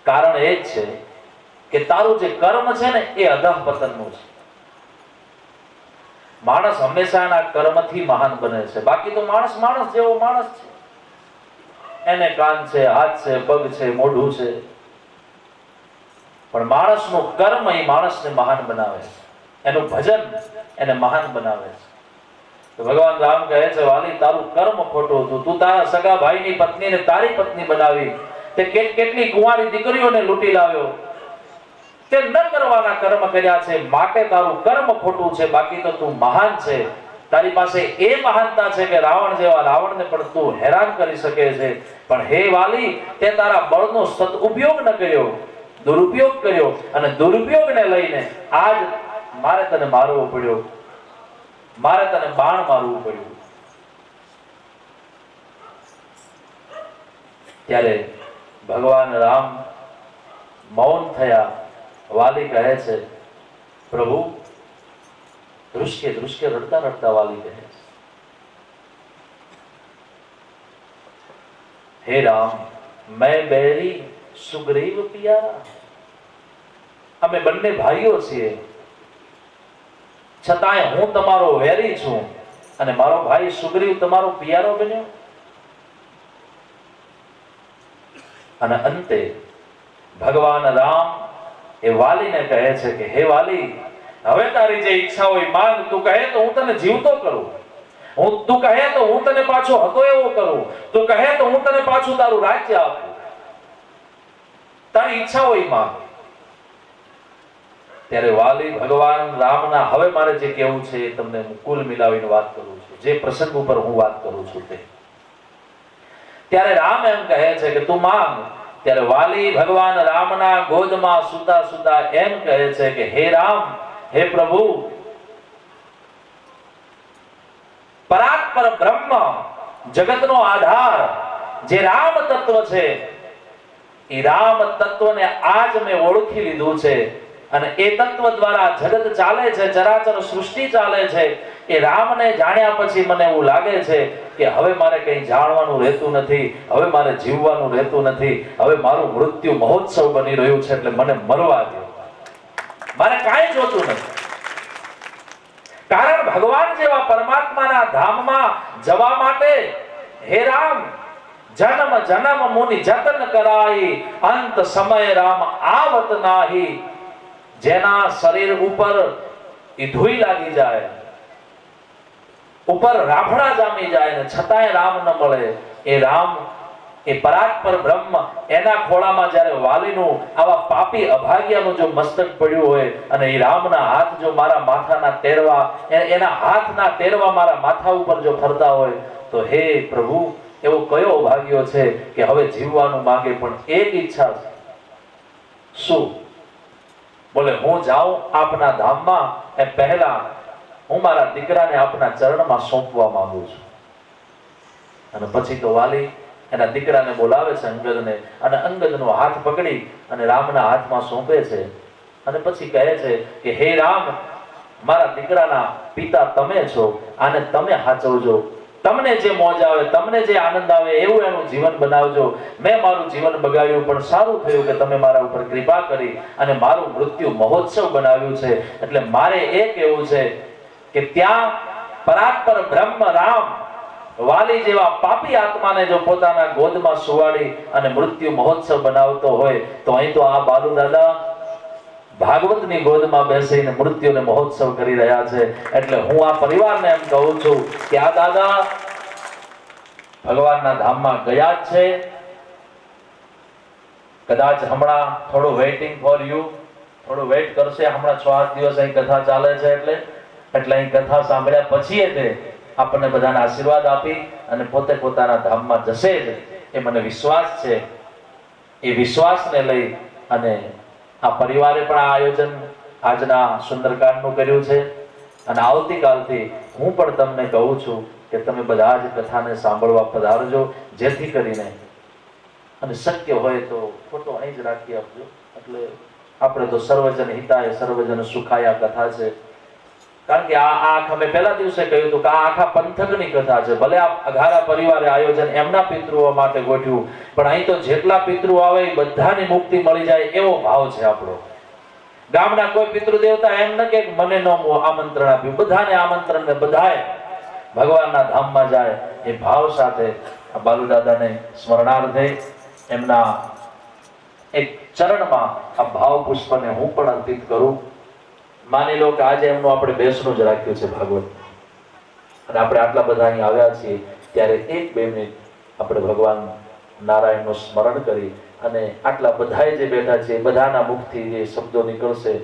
કારણ એ જ છે કે તારું જે કર્મ છે ને એ અધઃપતનનું છે. માણસ હંમેશા એના કર્મથી મહાન બને છે. બાકી તો માણસ માણસ જેવો માણસ છે. એને કાન છે, હાથ છે, પગ છે, મોઢું છે, પણ માણસનું કર્મ એ માણસને મહાન બનાવે છે. એનું ભજન એને મહાન બનાવે છે. તો ભગવાન રામ કહે છે, વાલી, તારું કર્મ ખોટું હતું. તું તારા સગા ભાઈની પત્નીને તારી પત્ની બનાવી, તે કેટલી કુંવારી દીકરીઓને લૂંટી લાવ્યો. તે ન કરવાના કર્મ કર્યા છે, માટે તારું કર્મ ખોટું છે. બાકી તો તું મહાન છે. તારી પાસે એ મહાનતા છે કે રાવણ જેવા રાવણને પણ તું હેરાન કરી શકે છે. પણ હે વાલી, તે તારા બળનો સદુપયોગ ન કર્યો, દુરુપયોગ કર્યો, અને દુરુપયોગને લઈને આજ મારે તને મારવો પડ્યો, મારે તને બાણ મારવું પડ્યું. ત્યારે ભગવાન રામ મૌન થયા. વાલી કહે છે, પ્રભુ, ધ્રુસકે ધ્રુસકે રડતા રડતા વાલી કહે છે, હે રામ, મેં બેરી સુગ્રીવ પિયારા. અમે બંને ભાઈઓ છીએ, છતાંય હું તમારો વેરી છું અને મારો ભાઈ સુગ્રીવ તમારો પિયારો બન્યો. અને અંતે ભગવાન રામ એ વાલીને કહે છે કે હે વાલી, હવે તારી જે ઈચ્છા હોય માંગ. તું કહે તો હું તને જીવતો કરું, તું કહે તો હું તને પાછો હતો એવો કરું, તું કહે તો હું તને પાછું તારું રાજ્ય આપું. તારી ઈચ્છા હોય માંગ. ત્યારે વાલી ભગવાન રામના, હવે મારે જે કહેવું છે એ તમને કુલ મિલાવીને વાત કરું છું, જે પ્રસંગ ઉપર હું વાત કરું છું તે. ત્યારે રામ એમ કહે છે કે તું માંગ. ત્યારે વાલી ભગવાન રામના ગોદમાં સુતા સુતા એમ કહે છે કે હે રામ, હે પ્રભુ, પરાત્પર બ્રહ્મ, જગતનો આધાર જે રામ તત્વ છે, એ રામ તત્વને આજ મેં ઓળખી લીધું છે. અને એ તત્વ દ્વારા જગત ચાલે છે, ચરાચર સૃષ્ટિ ચાલે છે. એ રામને જાણ્યા પછી મને એવું લાગે છે કે હવે મારે કંઈ જાણવાનું રહેતું નથી, હવે મારે જીવવાનું રહેતું નથી, હવે મારું મૃત્યુ મહોત્સવ બની રહ્યું છે. એટલે મને મરવા દો, મારે કાંઈ જોતું નથી. કારણ ભગવાન જેવા પરમાત્માના ધામમાં જવા માટે હે રામ, જન્મ જન્મ મુનિ જતન કરાઈ, અંત સમય રામ આવત નાહી. જેના શરીર ઉપર ધૂઈ લાગી જાય, ઉપર રાફડા જામી જાય ને છતાંય રામ ન મળે, એ રામ, એ પરાત્પર બ્રહ્મ, એના ખોળામાં જ્યારે વાલીનું આવા પાપી અભાગ્યનું જો મસ્તક પડ્યું હોય અને એ રામના હાથ જો મારા માથાના તેરવા, એના હાથના તેરવા મારા માથા ઉપર જો ફરતા હોય, તો હે પ્રભુ, એવો કયો અભાગ્યો છે કે હવે જીવવાનું માંગે પણ એક ઈચ્છા છે. શું? બોલે, હું જાઉં આપના ધામમાં એ પહેલા હું મારા દીકરાને આપના ચરણમાં સોંપવા માંગુ છું. અને પછી તો વાલી એના દીકરાને બોલાવે છે, અંગદને, અને અંગદનો હાથ પકડી અને રામના હાથમાં સોંપે છે. અને પછી કહે છે કે હે રામ, મારા દીકરાના પિતા તમે છો, આને તમે સાચવજો. તમને જે મોજ આવે, તમને જે આનંદ આવે એવું એનું જીવન બનાવજો. મેં મારું જીવન બગાડ્યું, પણ સારું થયું કે તમે મારા ઉપર કૃપા કરી અને મારું મૃત્યુ મહોત્સવ બનાવ્યું છે. એટલે મારે એ કહેવું છે કે ત્યાં પરાત્પર બ્રહ્મ રામ વાલી જેવા પાપી આત્માને જો પોતાના ગોદમાં સુવાડી અને મૃત્યુ મહોત્સવ બનાવતો હોય, તો અહીં તો આ બાલુ દાદા ભાગવતની ગોદમાં બેસીને મૃત્યુને મહોત્સવ કરી રહ્યા છે. એટલે હું આ પરિવારને એમ કહું છું કે આ દાદા ભગવાનના ધામમાં ગયા જ છે. કદાચ હમણાં થોડું વેઇટિંગ ફોર યુ, થોડું વેઇટ કરશે. હમણાં 6-8 દિવસ અહીં કથા ચાલે છે, એટલે અહીં કથા સાંભળ્યા પછી તે આપણને બધાને આશીર્વાદ આપી અને પોતે પોતાના ધામમાં જશે જ, એ મને વિશ્વાસ છે. એ વિશ્વાસને લઈ અને આ પરિવારે પણ આ આયોજન આજના સુંદરકાંડનું કર્યું છે. અને આવતીકાલથી હું પણ તમને કહું છું કે તમે બધા જ કથાને સાંભળવા પધારજો, જેથી કરીને અને શક્ય હોય તો ફોટો અહીં જ રાખી આપજો. એટલે આપણે તો સર્વજન હિતાય સર્વજન સુખાય આ કથા છે. કારણ કે આ અમે પહેલા દિવસે કહ્યું હતું કે આ આખા પંથકની કથા છે. ભલે આ અઘારા પરિવારે આયોજન એમના પિતૃઓ માટે ગોઠવ્યું, પણ અહીં તો જેટલા પિતૃ આવે એ બધાની મુક્તિ મળી જાય એવો ભાવ છે આપણો. ગામના કોઈ પિતૃ દેવતા એમ ન કે મને ન આમંત્રણ આપ્યું, બધાને આમંત્રણ ને બધાએ ભગવાનના ધામમાં જાય એ ભાવ સાથે આ બાલુ દાદાને સ્મરણાર્થે એમના એક ચરણમાં આ ભાવ પુષ્પને હું પણ અર્પિત કરું. માની લો કે આજે એમનું આપણે બેસણું જ રાખ્યું છે ભાગવત, અને આપણે આટલા બધા અહીં આવ્યા છીએ, ત્યારે 1-2 મિનિટ આપણે ભગવાન નારાયણનું સ્મરણ કરી અને આટલા બધાએ જે બેઠા છે બધાના મુખથી જે શબ્દો નીકળશે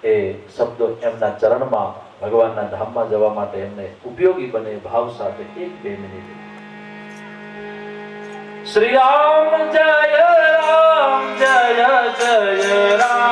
એ શબ્દો એમના ચરણમાં ભગવાનના ધામમાં જવા માટે એમને ઉપયોગી બને ભાવ સાથે 1-2 મિનિટ. શ્રી રામ જય રામ જય જય રામ.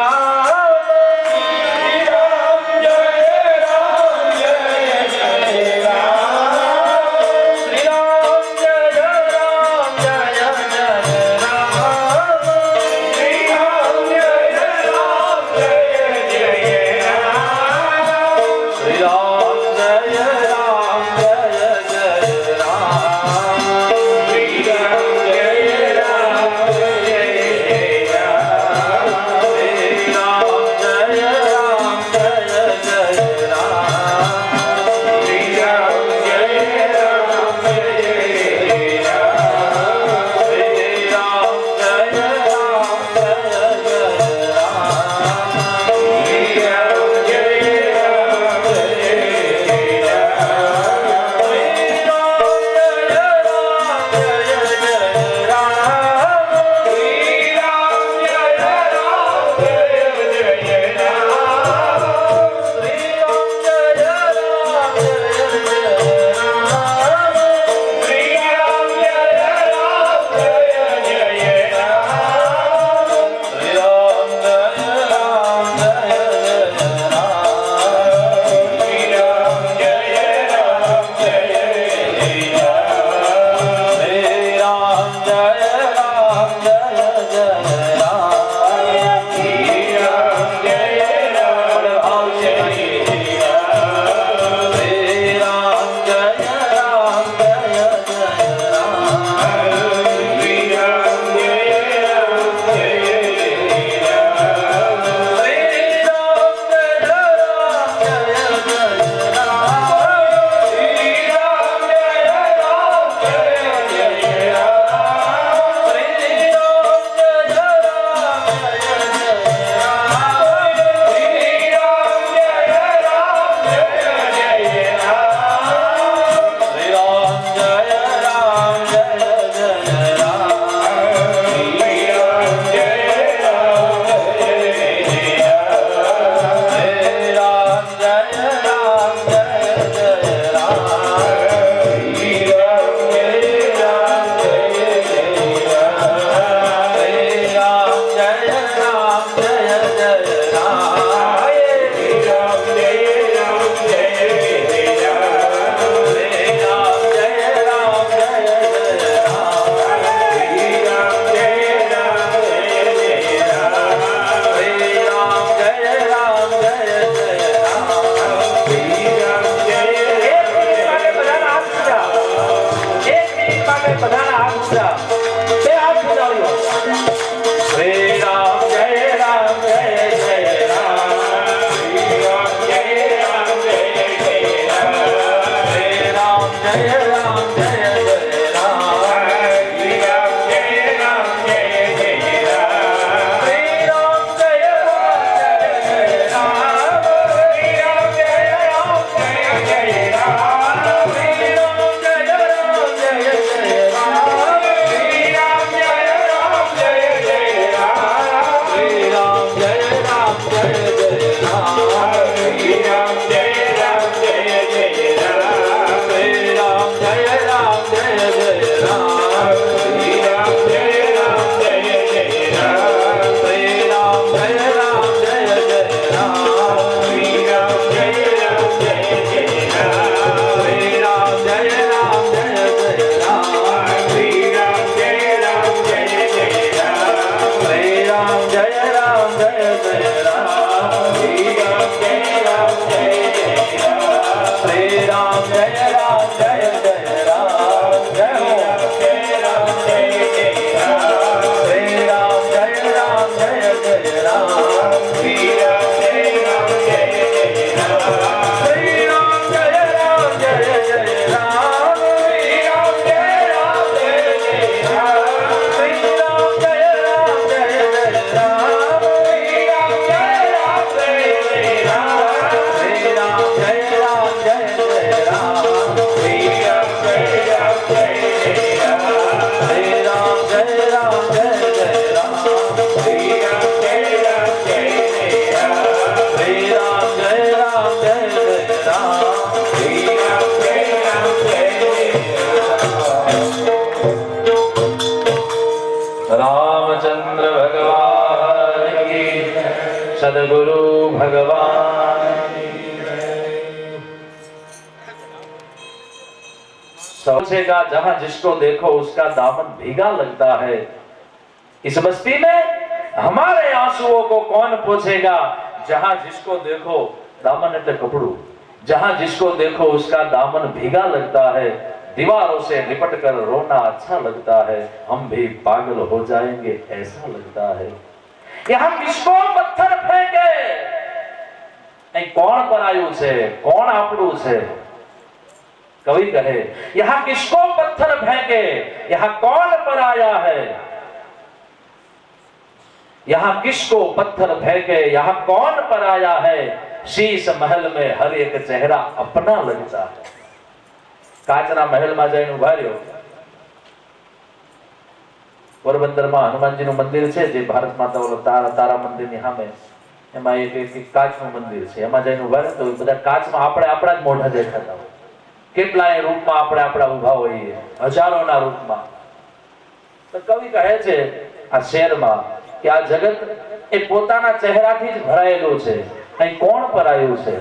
रामचंद्र भगवान की, सदगुरु भगवान की। सोचेगा जहां जिसको देखो उसका दामन भीगा लगता है। इस बस्ती में हमारे आंसुओं को कौन पोंछेगा? जहां जिसको देखो दामन એટલે કપડું, जहां जिसको देखो उसका दामन भीगा लगता है। दीवारों से लिपट कर रोना अच्छा लगता है, हम भी पागल हो जाएंगे ऐसा लगता है। यहां किसको पत्थर फेंके? नहीं कौन पराયું છે, કોણ આપણું છે? कवि कहे यहां किसको पत्थर फेंके, यहां कौन पराया है। यहां किसको पत्थर फेंके, यहां कौन पराया है। शीश महल में हर एक चेहरा अपना लगता है। काचना महल में जઈને ઉભા રહ્યો। પોરબંદરમાં હનુમાનજીનું મંદિર છે, જે ભારત માતા ઓલો તારા મંદિરની સામે, એમાં એક કાચનું મંદિર છે। એમાં જઈને ઉભા રહે તો બધા કાચમાં આપણે આપણા જ મોઢા દેખાતા હોય। કેટલાય રૂપમાં આપણે આપણા ઊભા હોઈએ, હજારોના રૂપમાં। તો કવિ કહે છે આ શેરમાં કે આ જગત એ પોતાના ચહેરાથી જ ભરાયેલું છે, અહીં કોણ પરાયું છે।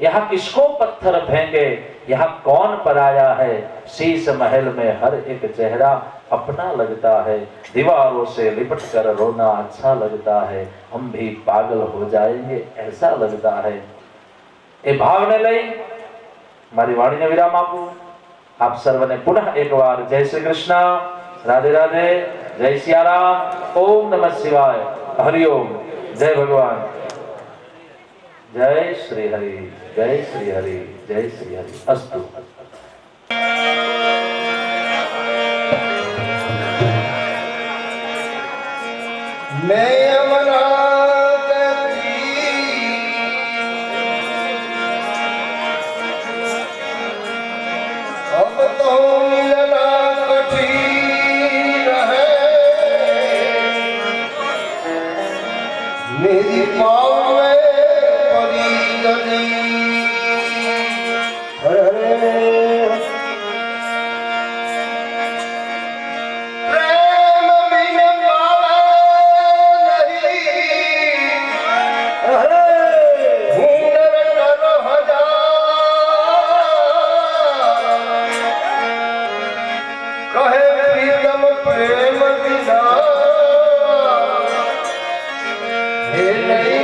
यहाँ किसको पत्थर फेंके, यहाँ कौन पराया है। शीश महल में हर एक चेहरा अपना लगता है, दीवारों से लिपट कर रोना अच्छा लगता है, हम भी पागल हो जाएंगे ऐसा लगता है। ए भावने लई मारी वाणी ने विराम आपू। आप सर्वने पुनः एक बार जय श्री कृष्ण, राधे राधे, जय सियाराम, ओम नमः शिवाय, हरिओम, जय भगवान, जय श्री हरि, जय श्री हरि, जय श्री हरि। अस्तु। मैं अमरावती अब तो मिलना कठिन है, मेरी पाँव में पड़ी गली। प्रेम बिन पावे नहीं, हुनर करो हजार। कहे प्रीतम प्रेम बिना हे नहीं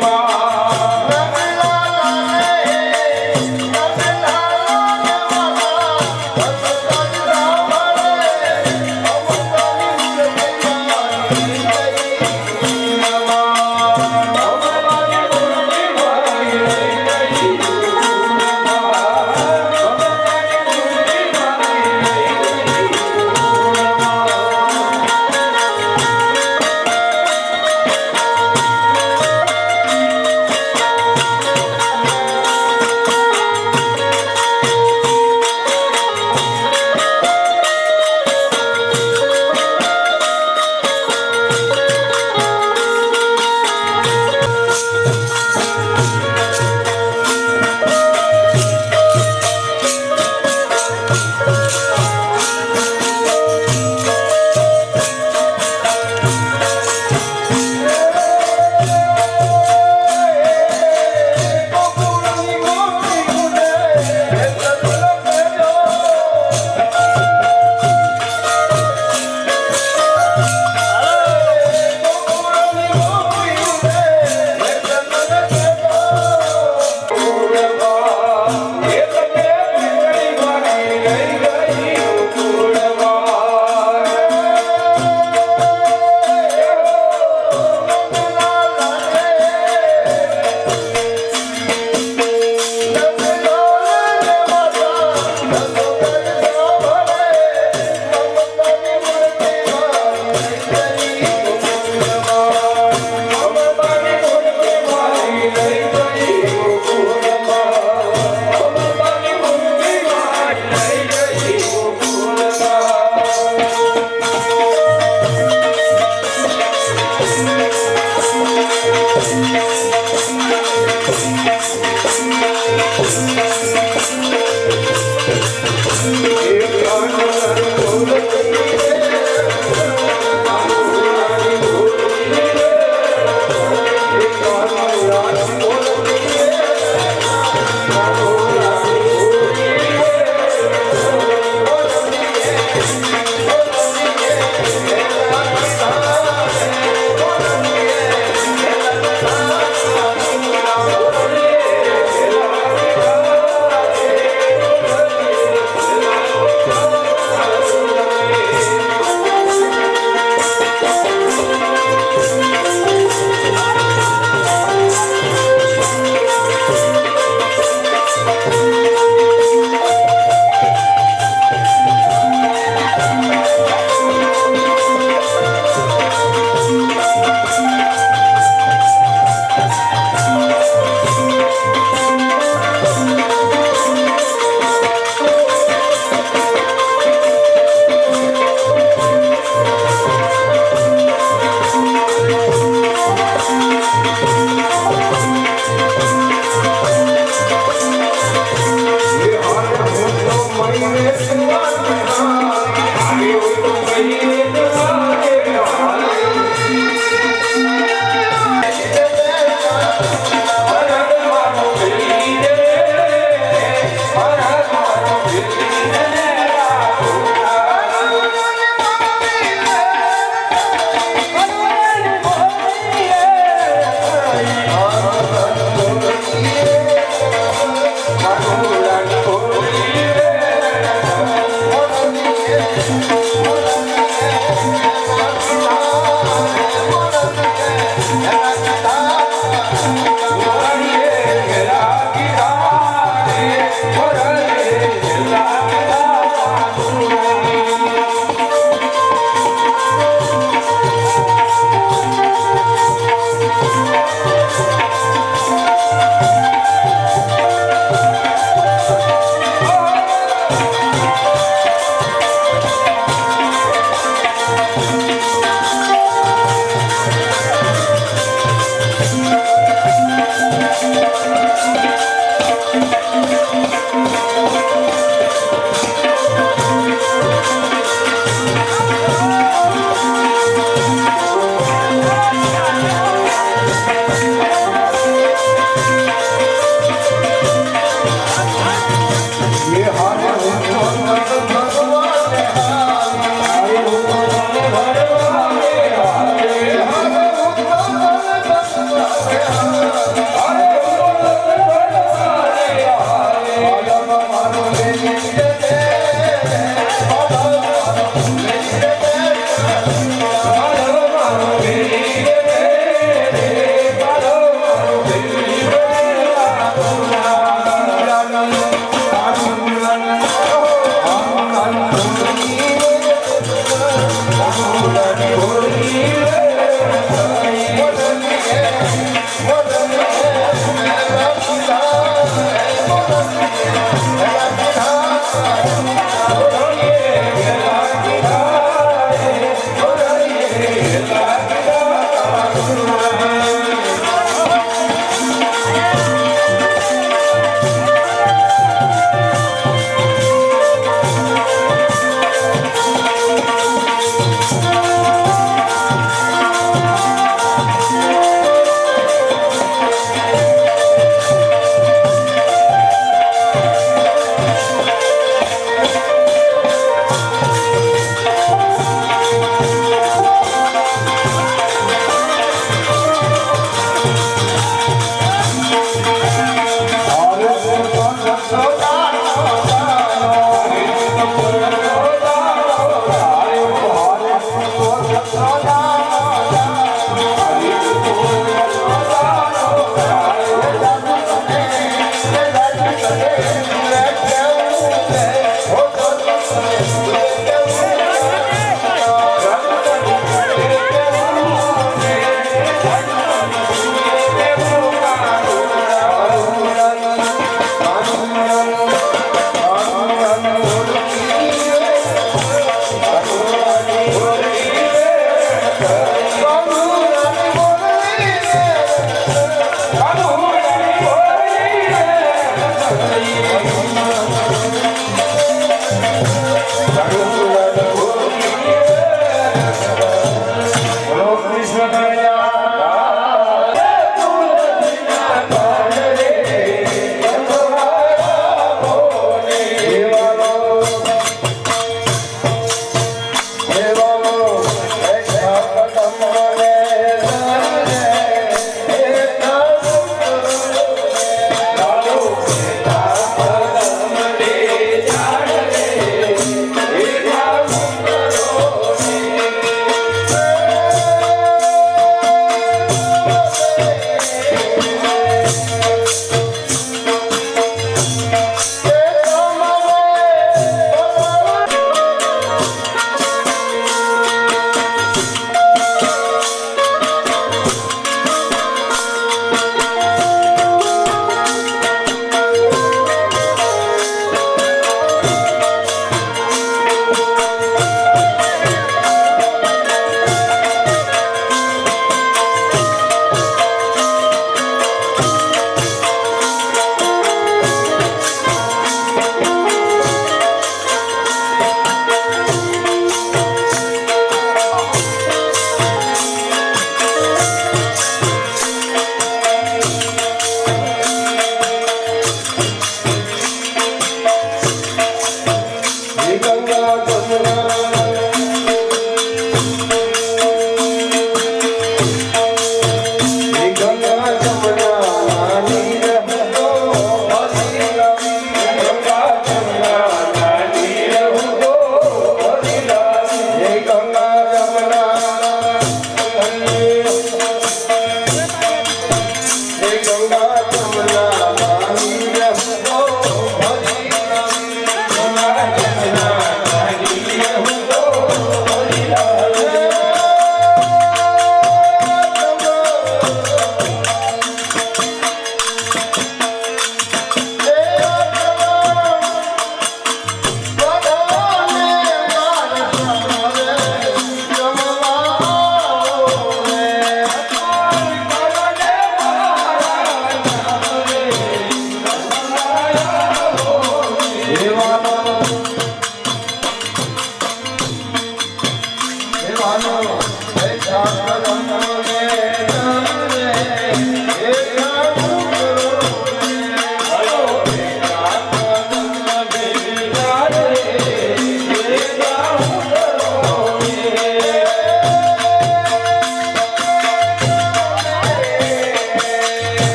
Thank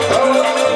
Oh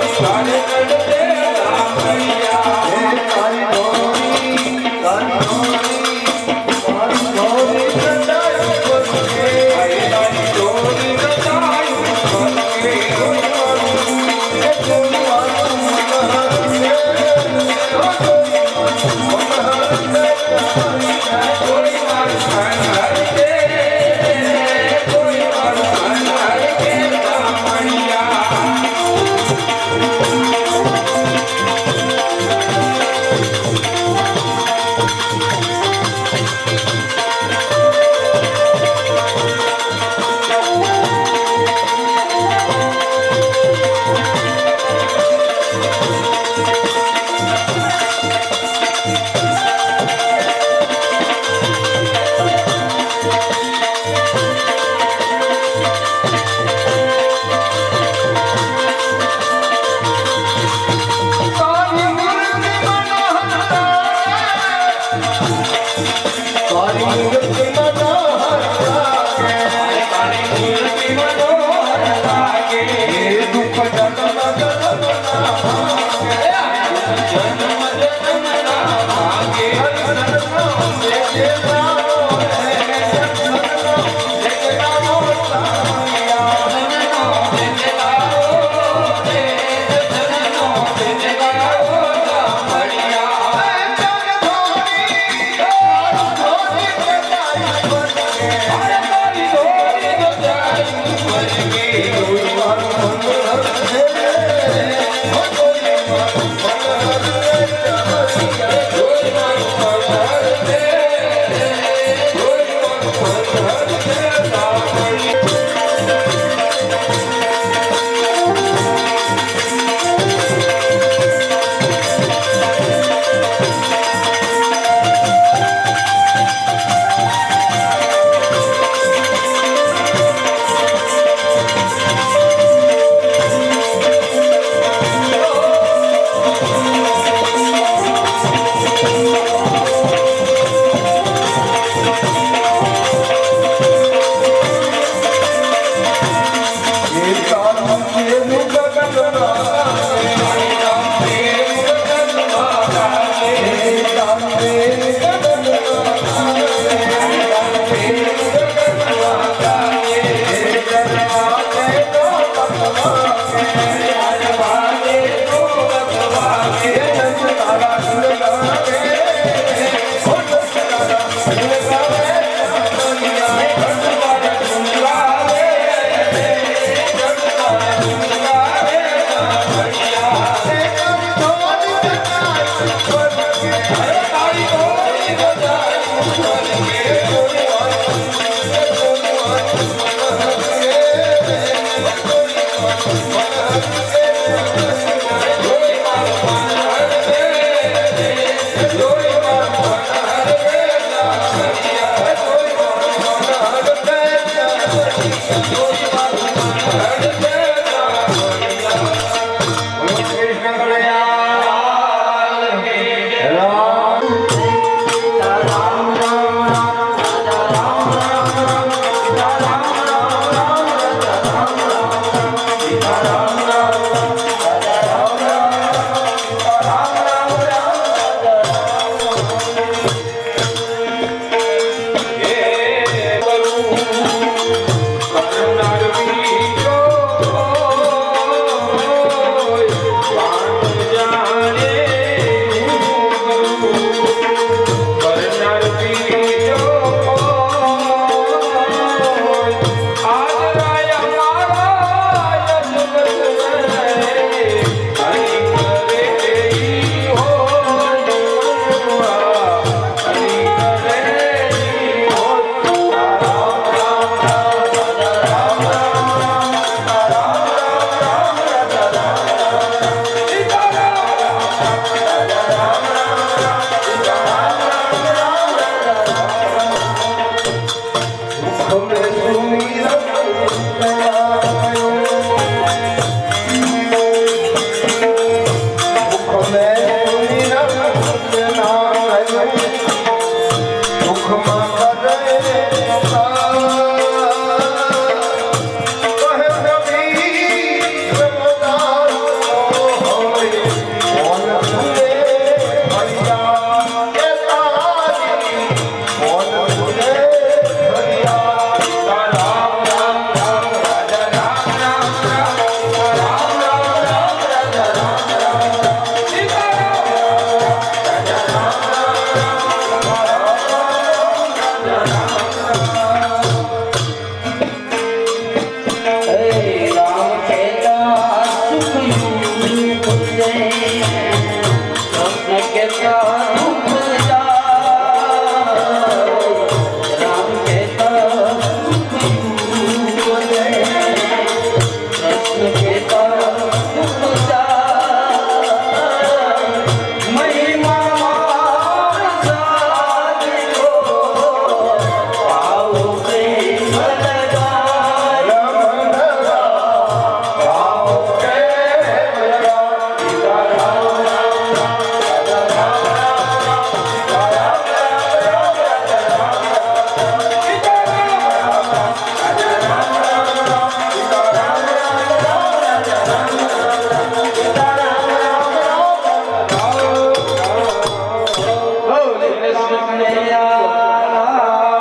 Come